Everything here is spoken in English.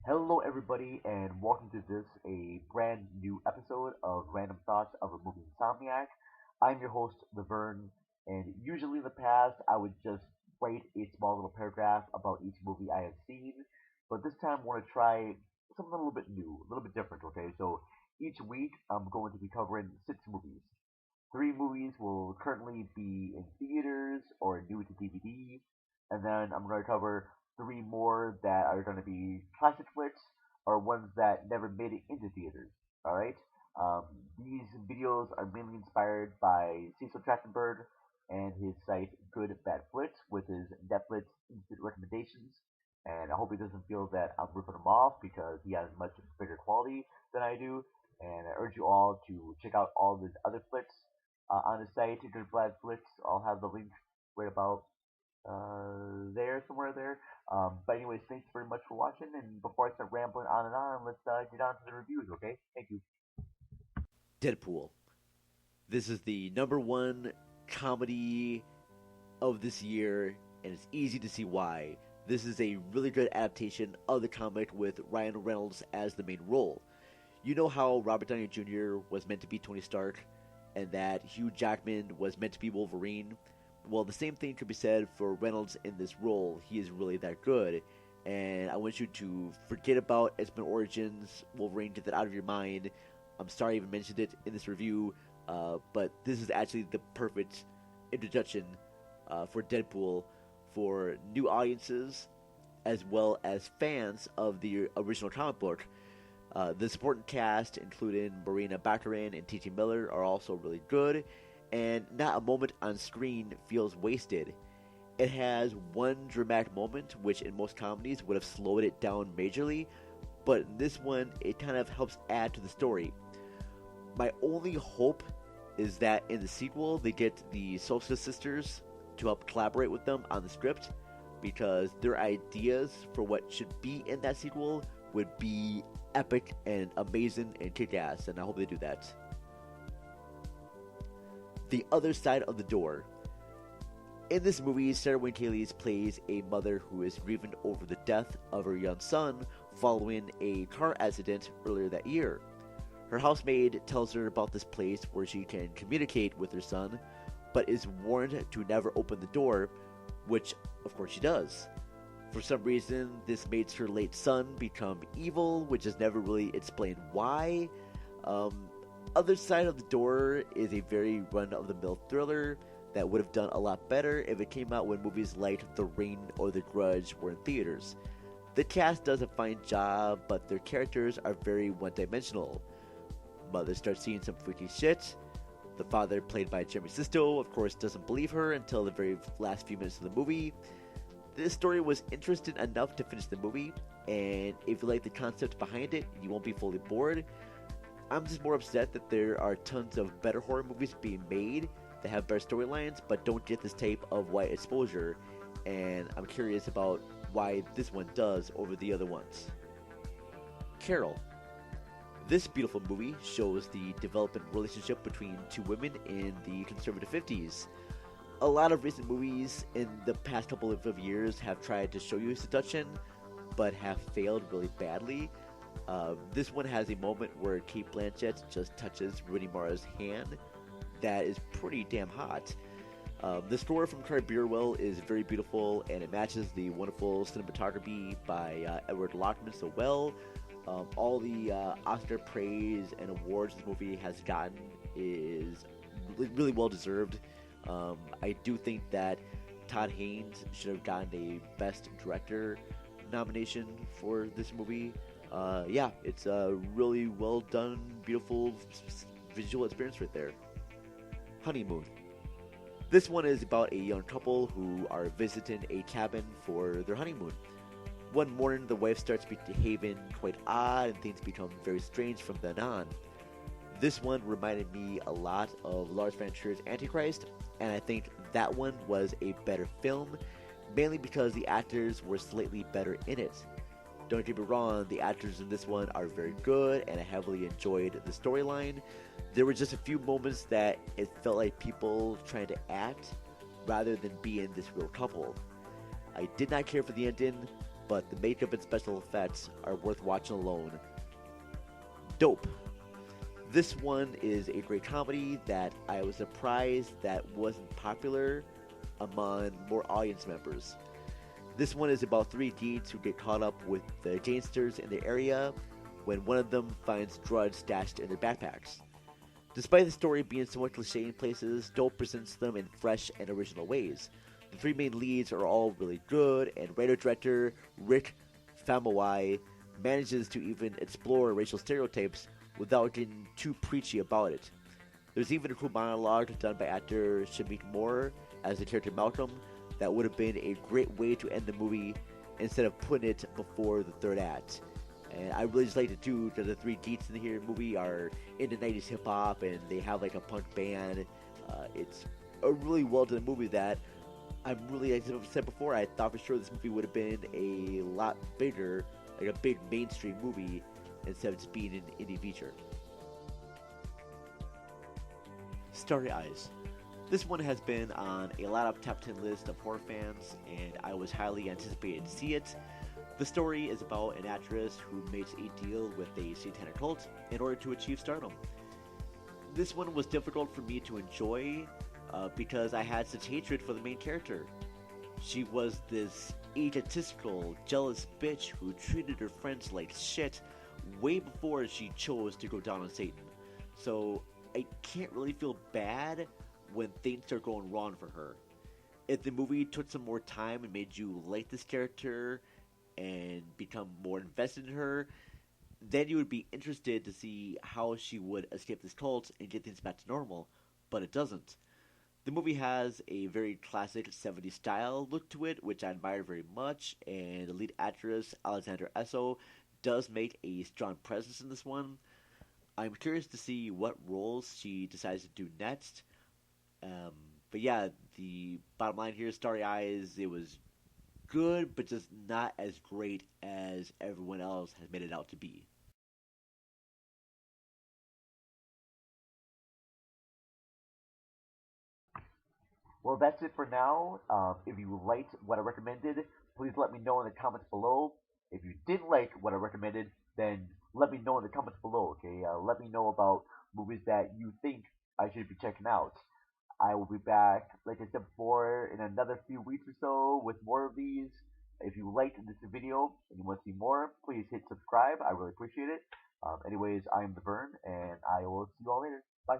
Hello, everybody, and welcome to a brand new episode of Random Thoughts of a Movie Insomniac. I'm your host, The Vern, and usually in the past, I would just write a small little paragraph about each movie I have seen, but this time I want to try something a little bit new, a little bit different, okay? So each week, I'm going to be covering six movies. Three movies will currently be in theaters or new to DVD, and then I'm going to cover three more that are going to be classic flicks or ones that never made it into theaters. All right. Um, these videos are mainly inspired by Cecil Trachtenberg and his site Good Bad Flicks with his Netflix instant recommendations. And I hope he doesn't feel that I'm ripping him off because he has much bigger quality than I do. And I urge you all to check out all of his other flicks on his site, Good Bad Flicks. I'll have the link right about there, somewhere there. But anyways, thanks very much for watching. And before I start rambling on and on, let's get on to the reviews, okay? Thank you. Deadpool. This is the number one comedy of this year, and it's easy to see why. This is a really good adaptation of the comic with Ryan Reynolds as the main role. You know how Robert Downey Jr. was meant to be Tony Stark, and that Hugh Jackman was meant to be Wolverine? Well, the same thing could be said for Reynolds in this role. He is really that good, and I want you to forget about X-Men Origins, Wolverine, get that out of your mind. I'm sorry I even mentioned it in this review, but this is actually the perfect introduction for Deadpool for new audiences as well as fans of the original comic book. The supporting cast, including Marina Baccarin and T.T. Miller, are also really good, and not a moment on screen feels wasted. It has one dramatic moment, which in most comedies would have slowed it down majorly, but in this one, it kind of helps add to the story. My only hope is that in the sequel, they get the Socialist Sisters to help collaborate with them on the script, because their ideas for what should be in that sequel would be epic and amazing and kick-ass, and I hope they do that. The Other Side of the Door. In this movie, Sarah Wayne Callies plays a mother who is grieving over the death of her young son following a car accident earlier that year. Her housemaid tells her about this place where she can communicate with her son, but is warned to never open the door, which of course she does. For some reason, this makes her late son become evil, which is never really explained why. Other Side of the Door is a very run-of-the-mill thriller that would have done a lot better if it came out when movies like The Ring or The Grudge were in theaters. The cast does a fine job, but their characters are very one-dimensional. Mother starts seeing some freaky shit. The father, played by Jeremy Sisto, of course doesn't believe her until the very last few minutes of the movie. This story was interesting enough to finish the movie, and if you like the concept behind it, you won't be fully bored. I'm just more upset that there are tons of better horror movies being made that have better storylines, but don't get this type of wide exposure, and I'm curious about why this one does over the other ones. Carol. This beautiful movie shows the developing relationship between two women in the conservative 50s. A lot of recent movies in the past couple of years have tried to show you seduction, but have failed really badly. This one has a moment where Kate Blanchett just touches Rooney Mara's hand that is pretty damn hot. The score from Carrie Burwell is very beautiful, and it matches the wonderful cinematography by Edward Lockman so well. All the Oscar praise and awards this movie has gotten is really well deserved. I do think that Todd Haynes should have gotten a Best Director nomination for this movie. Yeah, it's a really well done, beautiful visual experience right there. Honeymoon. This one is about a young couple who are visiting a cabin for their honeymoon. One morning, the wife starts behaving quite odd, and things become very strange from then on. This one reminded me a lot of Lars von Trier's Antichrist, and I think that one was a better film, mainly because the actors were slightly better in it. Don't get me wrong, the actors in this one are very good, and I heavily enjoyed the storyline. There were just a few moments that it felt like people trying to act rather than being this real couple. I did not care for the ending. but the makeup and special effects are worth watching alone. Dope. This one is a great comedy that I was surprised that wasn't popular among more audience members. This one is about three deeds who get caught up with the gangsters in the area when one of them finds drugs stashed in their backpacks. Despite the story being somewhat cliche in places, Dope presents them in fresh and original ways. The three main leads are all really good, and writer-director Rick Famuyiwa manages to even explore racial stereotypes without getting too preachy about it. There's even a cool monologue done by actor Shamik Moore as the character Malcolm that would have been a great way to end the movie instead of putting it before the third act. And I really just like it too because the three geeks in the movie are into 90s hip hop and they have like a punk band. It's a really well done movie that I'm really, as I've said before, I thought for sure this movie would have been a lot bigger, like a big mainstream movie instead of just being an indie feature. Starry Eyes. This one has been on a lot of top 10 lists of horror fans, and I was highly anticipated to see it. The story is about an actress who makes a deal with a satanic cult in order to achieve stardom. This one was difficult for me to enjoy because I had such hatred for the main character. She was this egotistical, jealous bitch who treated her friends like shit way before she chose to go down on Satan. So I can't really feel bad when things are going wrong for her. If the movie took some more time and made you like this character and become more invested in her, then you would be interested to see how she would escape this cult and get things back to normal, but it doesn't. The movie has a very classic 70s style look to it, which I admire very much, and the lead actress, Alexandra Esso, does make a strong presence in this one. I'm curious to see what roles she decides to do next. Um, but yeah, the bottom line here, Starry Eyes, it was good, but just not as great as everyone else has made it out to be. Well, that's it for now. If you liked what I recommended, please let me know in the comments below. If you didn't like what I recommended, then let me know in the comments below, okay? Let me know about movies that you think I should be checking out. I will be back, like I said before, in another few weeks or so with more of these. If you liked this video and you want to see more, please hit subscribe. I really appreciate it. Anyways, I am The Vern, and I will see you all later. Bye.